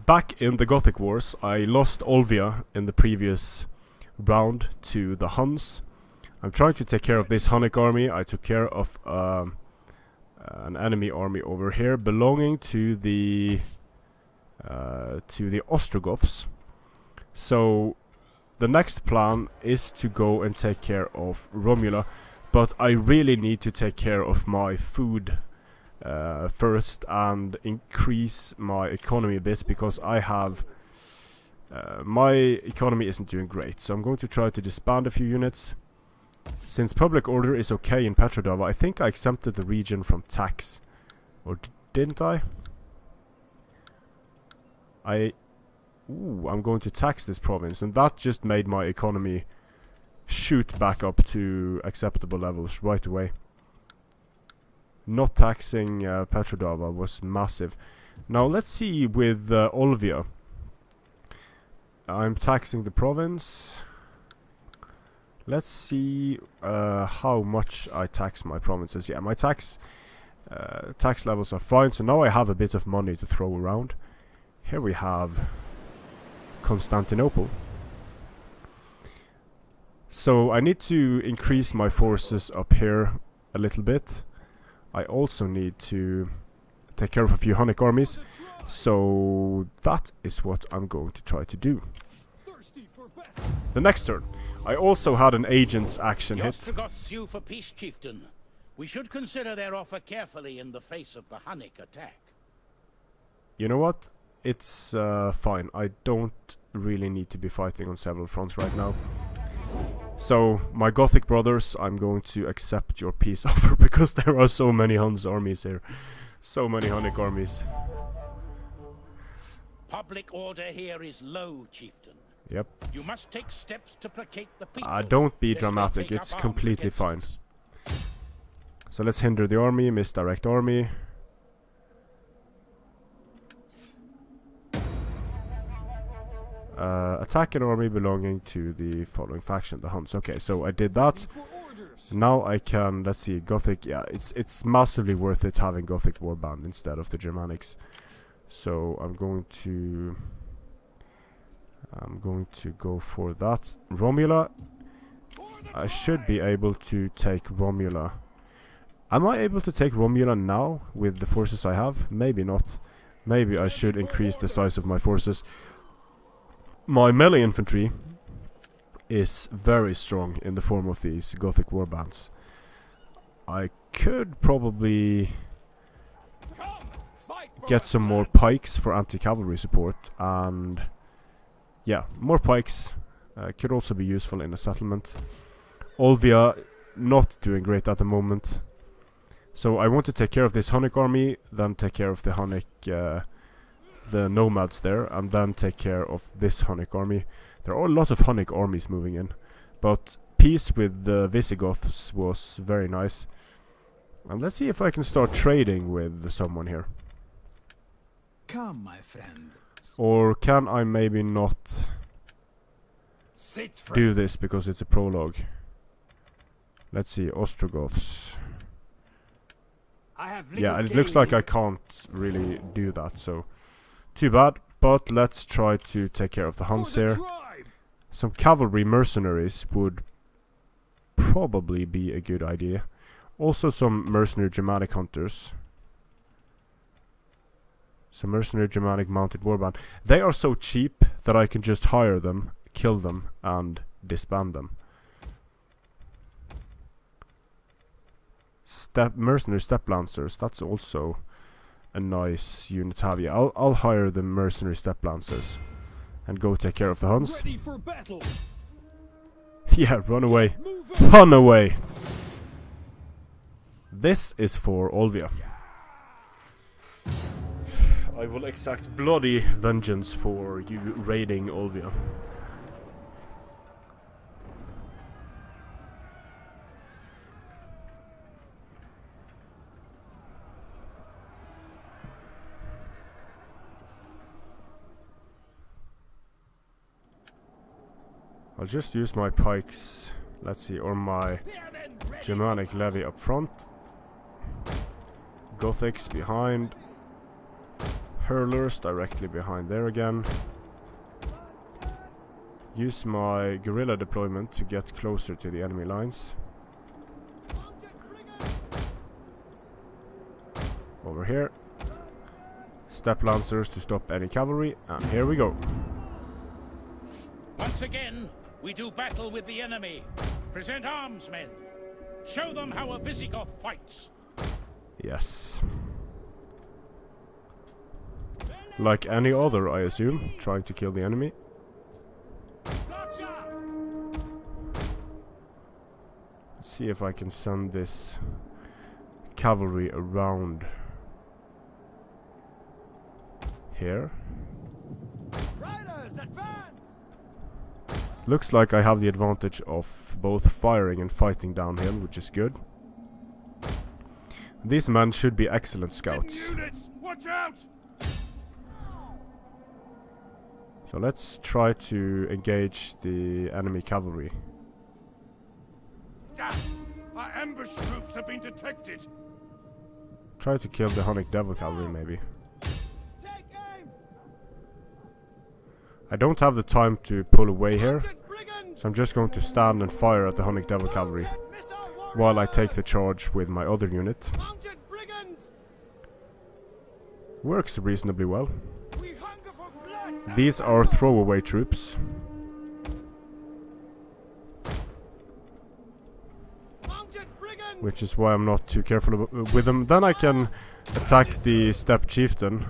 back in the Gothic Wars, I lost Olvia in the previous round to the Huns. I'm trying to take care of this Hunnic army. I took care of an enemy army over here belonging to the Ostrogoths. So the next plan is to go and take care of Romula, but I really need to take care of my food first and increase my economy a bit, because I have my economy isn't doing great. So I'm going to try to disband a few units. Since public order is okay in Petrodava, I think I exempted the region from tax, or didn't I? I'm going to tax this province, and that just made my economy shoot back up to acceptable levels right away. Not taxing Petrodava was massive. Now let's see with Olvia. I'm taxing the province. Let's see how much I tax my provinces. Yeah, my tax levels are fine, so now I have a bit of money to throw around. Here we have Constantinople. So I need to increase my forces up here a little bit. I also need to take care of a few Hunnic armies, so that is what I'm going to try to do. The next turn, I also had an agent's action hit. The Goths sue for peace, chieftain. We should consider their offer carefully in the face of the Hunnic attack. You know what? It's fine. I don't really need to be fighting on several fronts right now. So, my Gothic brothers, I'm going to accept your peace offer, because there are so many Huns armies here. So many Hunnic armies. Public order here is low, chieftain. Yep. You must take steps to placate the people. Don't be dramatic, it's completely fine. So let's hinder the army, misdirect army. Attack an army belonging to the following faction, the Huns. Okay, so I did that. Now I can, let's see, Gothic. Yeah, it's massively worth it having Gothic warband instead of the Germanics. So I'm going to go for that. Romula. I should be able to take Romula. Am I able to take Romula now with the forces I have? Maybe not. Maybe I should increase the size of my forces. My melee infantry is very strong in the form of these Gothic warbands. I could probably get some more pikes for anti-cavalry support, and yeah, more pikes could also be useful in a settlement. Olvia not doing great at the moment, so I want to take care of this Hunnic army, then take care of the Hunnic the nomads there, and then take care of this Hunnic army. There are a lot of Hunnic armies moving in, but peace with the Visigoths was very nice. And let's see if I can start trading with someone here. Come, my friend. Or can I maybe not do this because it's a prologue? Let's see, Ostrogoths. Yeah, it looks like I can't really do that, so too bad. But let's try to take care of the Huns here. Some cavalry mercenaries would probably be a good idea. Also some mercenary Germanic hunters. Some mercenary Germanic mounted warband. They are so cheap that I can just hire them, kill them, and disband them. Mercenary step lancers, that's also a nice unit to have. Yeah, I'll hire the mercenary step lancers and go take care of the Huns. Ready for battle. Yeah, run away. Run away. This is for Olvia. I will exact bloody vengeance for you raiding Olvia. I'll just use my pikes, let's see, or my Germanic levy up front. Gothics behind. hurlers directly behind there again. Use my guerrilla deployment to get closer to the enemy lines. Over here. Step lancers to stop any cavalry, and here we go. Once again, we do battle with the enemy. Present arms, men. Show them how a Visigoth fights. Yes. Like any other, I assume, trying to kill the enemy. Let's see if I can send this cavalry around here. Riders, advance! Looks like I have the advantage of both firing and fighting downhill, which is good. These men should be excellent scouts. Units, watch out! So let's try to engage the enemy cavalry. Damn! Our ambush troops have been detected. Try to kill the Hunnic Devil cavalry, maybe. Take aim! I don't have the time to pull away here, so I'm just going to stand and fire at the Hunnic Devil cavalry while I take the charge with my other unit. Mounted brigands! Works reasonably well. We hunger for blood! These are throwaway troops. Mounted brigands! Which is why I'm not too careful with them. Then I can attack the Steppe Chieftain.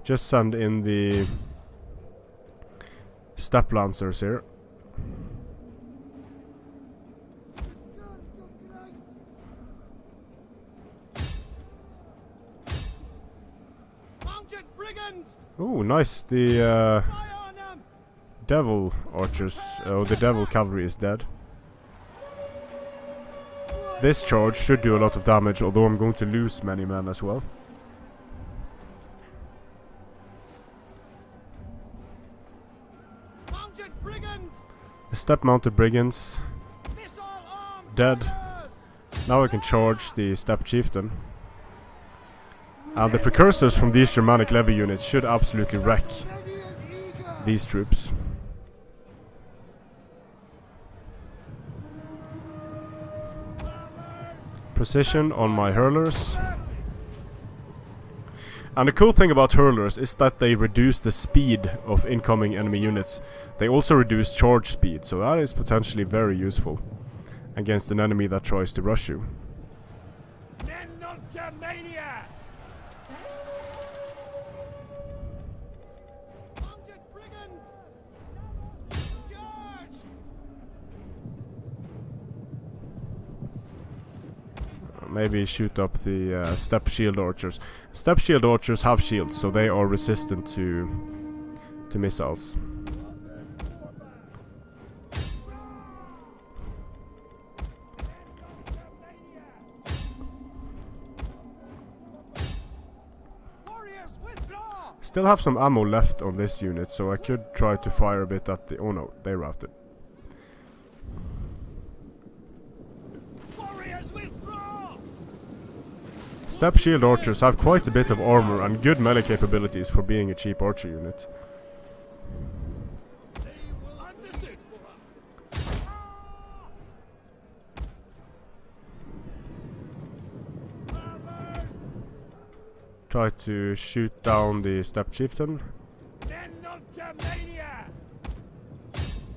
Just send in the Steppe Lancers here. Mounted brigands! Oh, nice. The Devil Archers, the Devil Cavalry is dead. This charge should do a lot of damage, although I'm going to lose many men as well. Mounted brigands! The Steppe-mounted brigands Missile armed dead. riders! Now I can charge the Steppe Chieftain. And the precursors from these Germanic levy units should absolutely wreck Ready and eager! these troops. Precision on my hurlers. And the cool thing about hurlers is that they reduce the speed of incoming enemy units. They also reduce charge speed, so that is potentially very useful against an enemy that tries to rush you. Men of Germania! Mounted brigands! Charge! Maybe shoot up the Steppe Shield Archers. Steppe Shield Archers have shields, so they are resistant to missiles. Warriors, withdraw! Still have some ammo left on this unit, so I could try to fire a bit at the... Oh no, they routed. Warriors, withdraw! Steppe Shield Archers have quite a bit of armor and good melee capabilities for being a cheap archer unit. They will understood for us. Try to shoot down the Steppe Chieftain. Men of Germania!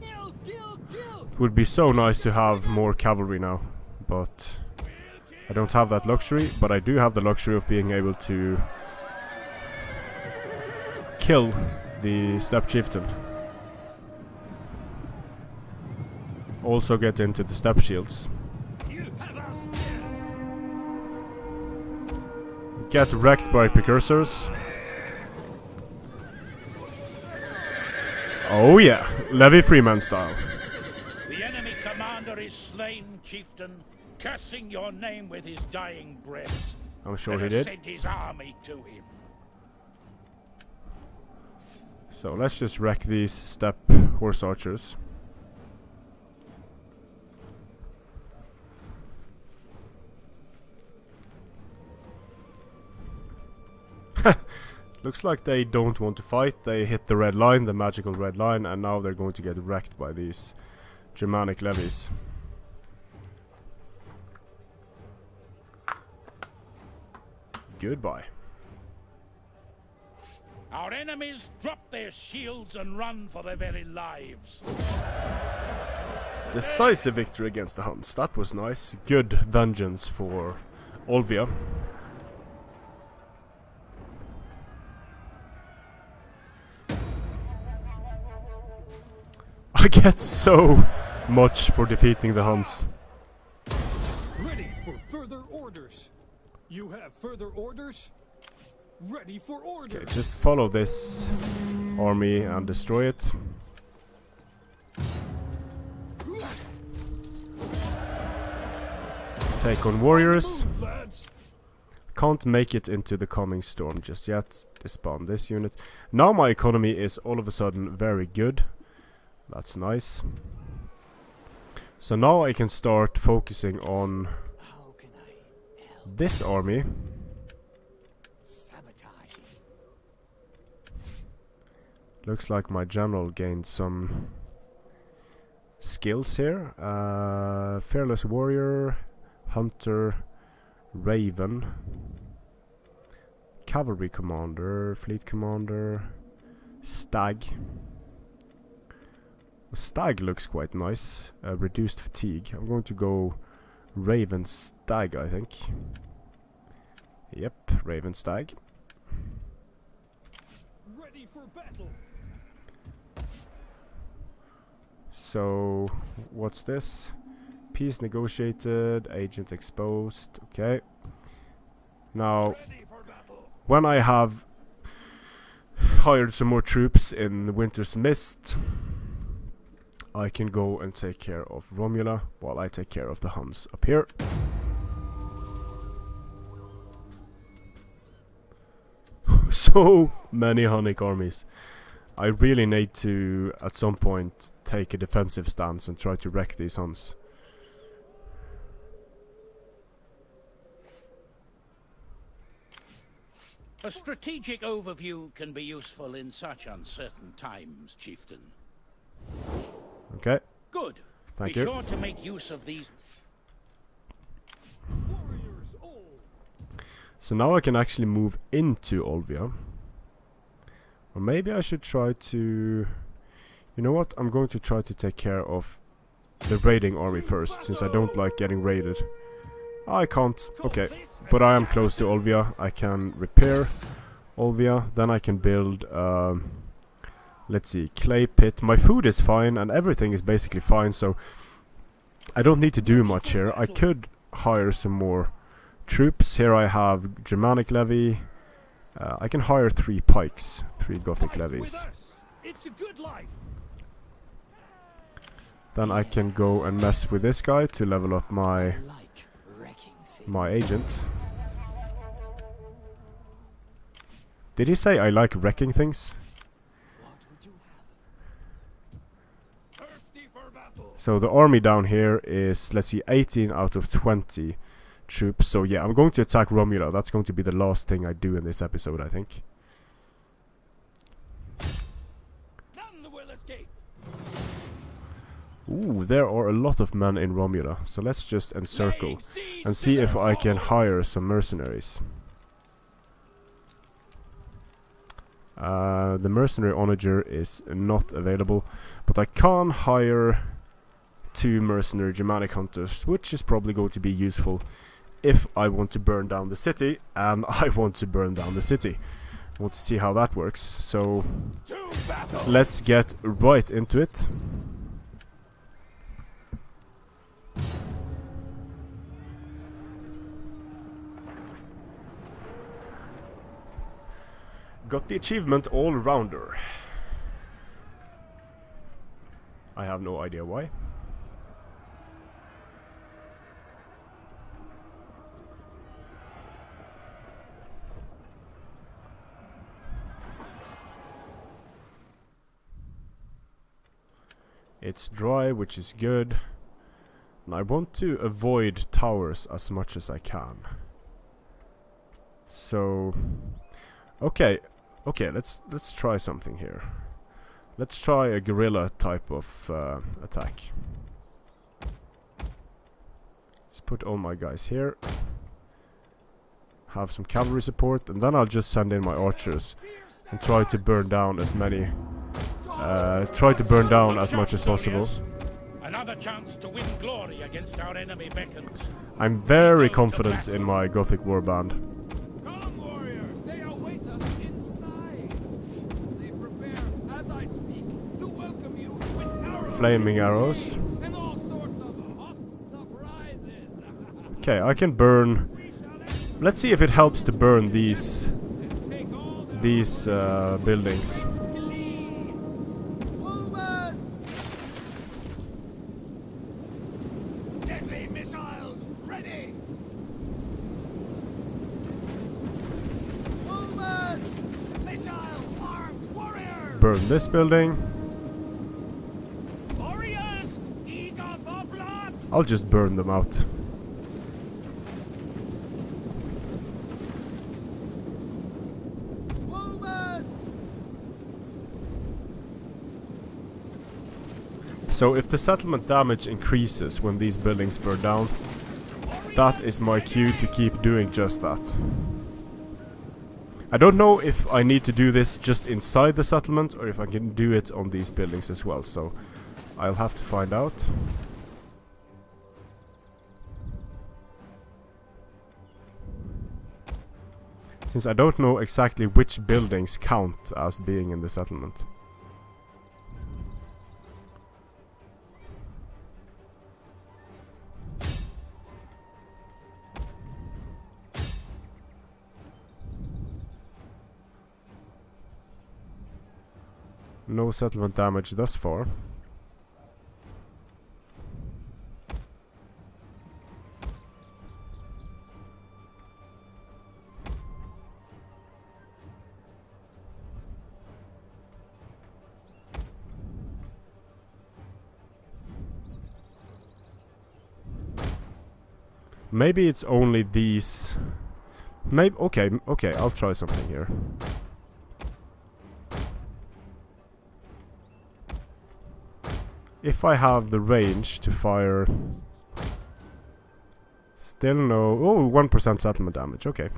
Kill, kill, kill! It would be so nice to have more cavalry now, but I don't have that luxury, but I do have the luxury of being able to kill the Steppe Chieftain. Also get into the Steppe Shields. You have our spears! Get wrecked by precursors. Oh yeah, Levy Freeman style. The enemy commander is slain, chieftain, cursing your name with his dying breath. I'm sure Let he us did. send his army to him. So let's just wreck these Steppe Horse Archers. Looks like they don't want to fight. They hit the red line, the magical red line, and now they're going to get wrecked by these Germanic levies. Goodbye. Our enemies drop their shields and run for their very lives. Decisive victory against the Huns. That was nice. Good vengeance for Olvia. I get so much for defeating the Huns. Ready for further orders. You have further orders? Ready for orders. Okay, just follow this army and destroy it. Take on warriors. Move, lads. Can't make it into the coming storm just yet. Disband this unit. Now my economy is all of a sudden very good. That's nice. So now I can start focusing on How can I help? this army. Sabotage. Looks like my general gained some skills here. Fearless warrior, hunter, raven, cavalry commander, fleet commander, stag. Stag looks quite nice. Reduced fatigue. I'm going to go raven stag, I think. Yep, raven stag. Ready for battle. So, what's this? Peace negotiated, agent exposed. Okay. Now, Ready for battle. when I have hired some more troops in the Winter's Mist, I can go and take care of Romula while I take care of the Huns up here. So many Hunnic armies. I really need to, at some point, take a defensive stance and try to wreck these Huns. A strategic overview can be useful in such uncertain times, chieftain. Okay, Good. thank Be you. sure to make use of these. Warriors all. So now I can actually move into Olvia. Or maybe I should try to... You know what? I'm going to try to take care of the raiding army first, since I don't like getting raided. I can't. Okay, but I am close to Olvia. I can repair Olvia. Then I can build... let's see, clay pit. My food is fine and everything is basically fine, so I don't need to do much here. I could hire some more troops. Here I have Germanic levy. I can hire 3 pikes, 3 Gothic Fight levies. with us. It's a good life. Then I can go and mess with this guy to level up my Like wrecking things. agent. Did he say I like wrecking things? What would you have? Thirsty for battle. So the army down here is, let's see, 18 out of 20 troops. So yeah, I'm going to attack Romula. That's going to be the last thing I do in this episode, I think. None will escape. Ooh, there are a lot of men in Romula. So let's just encircle Laying siege and to see if their I can walls. hire some mercenaries. The mercenary onager is not available, but I can hire 2 mercenary Germanic hunters, which is probably going to be useful if I want to burn down the city, and I want to burn down the city. I want to see how that works, so To battle. let's get right into it. Got the achievement All-Rounder. I have no idea why. It's dry, which is good. And I want to avoid towers as much as I can. So... Okay, Okay, let's try something here. Let's try a guerrilla type of attack. Just put all my guys here. Have some cavalry support, and then I'll just send in my archers and try to burn down as many. Try to burn down as much as possible. Another chance to win glory against our enemy beckons. I'm very confident in my Gothic warband. Come, warriors! They await us inside. They prepare, as I speak, to welcome you with arrows. Flaming arrows. And all sorts of hot surprises. Okay, I can burn. Let's see if it helps to burn these buildings. Deadly missiles ready. Missile armed warriors. Burn this building. Warriors, eager for blood. I'll just burn them out. So if the settlement damage increases when these buildings burn down, that is my cue to keep doing just that. I don't know if I need to do this just inside the settlement or if I can do it on these buildings as well, so I'll have to find out. Since I don't know exactly which buildings count as being in the settlement. No settlement damage thus far. Maybe it's only these. Maybe okay, I'll try something here. If I have the range to fire... Still no... Oh, 1% settlement damage, okay.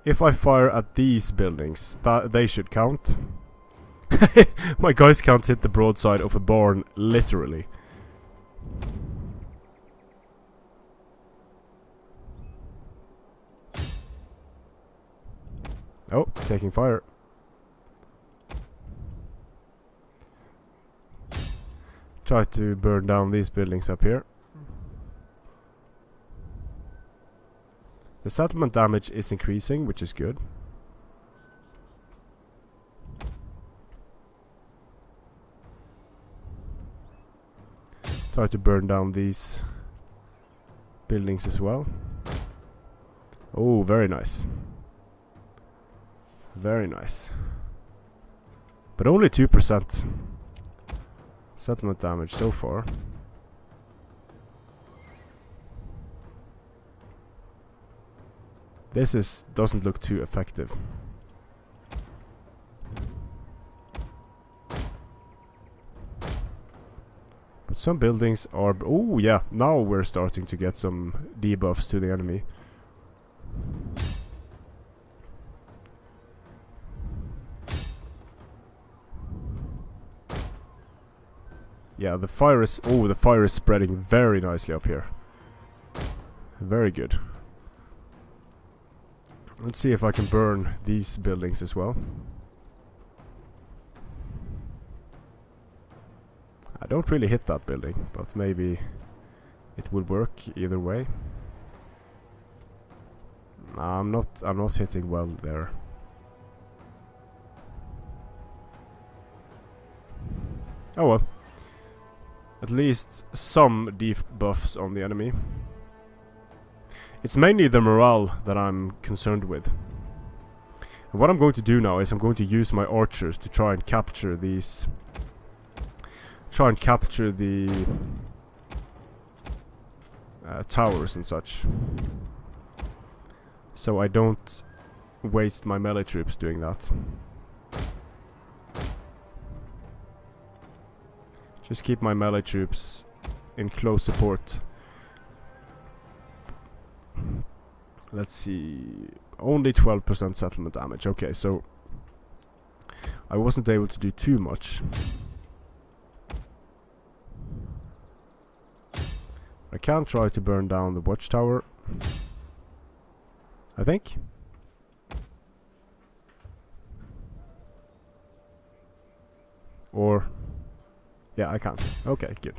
If I fire at these buildings, they should count. My guys can't hit the broadside of a barn, literally. Oh, taking fire. Try to burn down these buildings up here. The settlement damage is increasing, which is good. Try to burn down these buildings as well. Oh, very nice. Very nice. But only 2% settlement damage so far. This doesn't look too effective. But some buildings are... Oh yeah, now we're starting to get some debuffs to the enemy. Yeah, the fire is... Oh, the fire is spreading very nicely up here. Very good. Let's see if I can burn these buildings as well. I don't really hit that building, but maybe it would work either way. Nah, I'm not hitting well there. Oh well. At least some debuffs on the enemy. It's mainly the morale that I'm concerned with. And what I'm going to do now is I'm going to use my archers to try and capture these... Try and capture the... towers and such. So I don't waste my melee troops doing that. Just keep my melee troops in close support. Let's see. Only 12% settlement damage. Okay, so I wasn't able to do too much. I can try to burn down the watchtower, I think. Or... yeah, I can. Okay, good.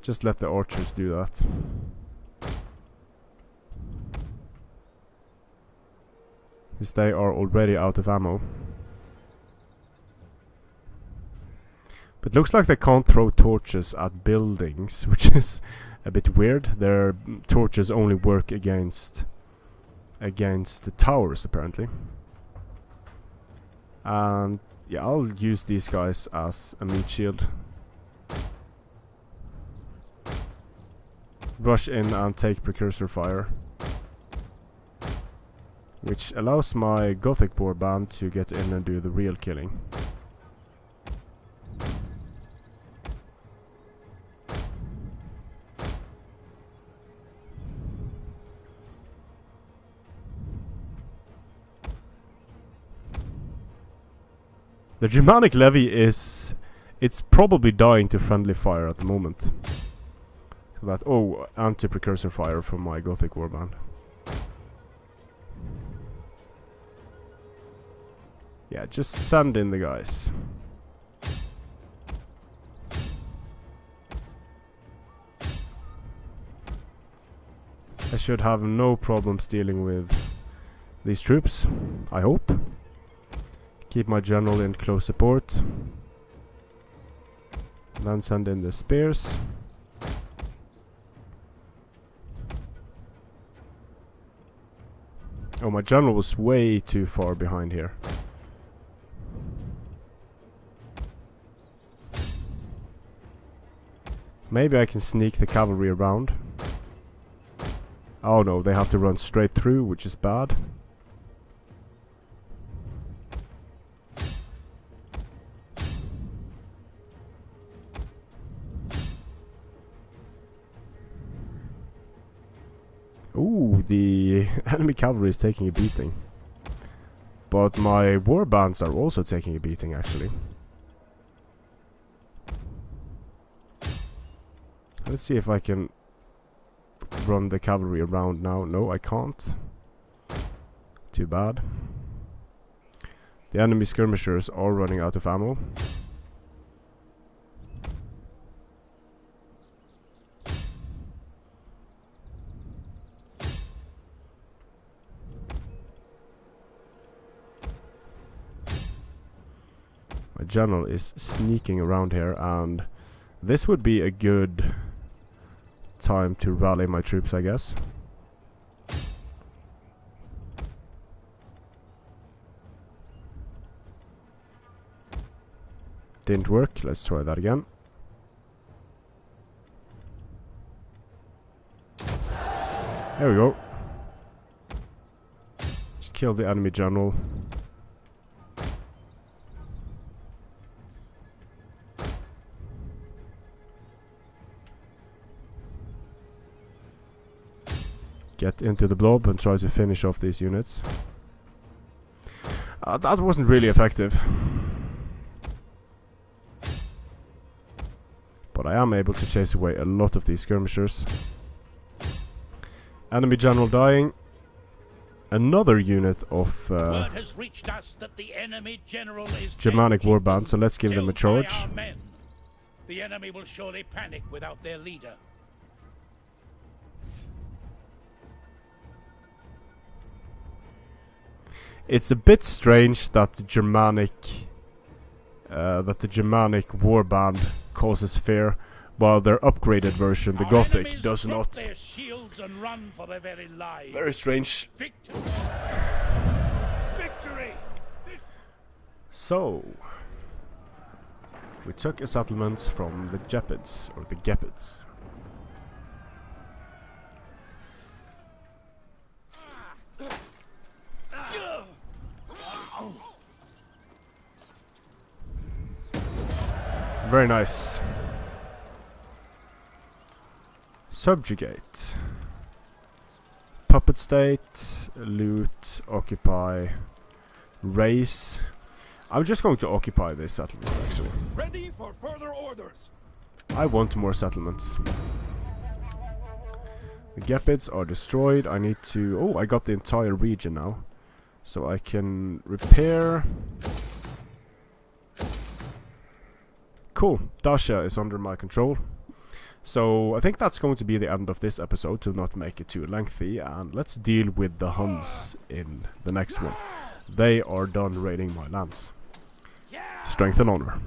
Just let the archers do that. Because they are already out of ammo. But looks like they can't throw torches at buildings, which is a bit weird. Their torches only work against the towers, apparently. And yeah, I'll use these guys as a meat shield. Rush in and take precursor fire, which allows my Gothic warband to get in and do the real killing. The Germanic levy is... it's probably dying to friendly fire at the moment. So that... oh, anti-precursor fire from my Gothic warband. Yeah, just send in the guys. I should have no problems dealing with these troops, I hope. Keep my general in close support. Then send in the spears. Oh, my general was way too far behind here. Maybe I can sneak the cavalry around. Oh no, they have to run straight through, which is bad. Ooh, the enemy cavalry is taking a beating. But my warbands are also taking a beating, actually. Let's see if I can run the cavalry around now. No, I can't. Too bad. The enemy skirmishers are running out of ammo. My general is sneaking around here, and this would be a good time to rally my troops, I guess. Didn't work. Let's try that again. There we go. Just kill the enemy general. Get into the blob and try to finish off these units. That wasn't really effective. But I am able to chase away a lot of these skirmishers. Enemy general dying. Another unit of Word has reached us that the enemy general is Germanic changing warband, so let's give them a killed by charge. our men. The enemy will surely panic without their leader. It's a bit strange that the Germanic warband causes fear, while their upgraded version, the Our Gothic, enemies does drop not. their shields and run for their very lives. Very strange. Victory! Victory! So, we took a settlement from the Gepids, or the Gepids. Very nice. Subjugate. Puppet state. Loot. Occupy. Race. I'm just going to occupy this settlement, actually. Ready for further orders. I want more settlements. The Gepids are destroyed. I need to... Oh, I got the entire region now. So I can repair. Cool. Dacia is under my control. So I think that's going to be the end of this episode, to not make it too lengthy. And let's deal with the Huns in the next one. They are done raiding my lands. Strength and honor.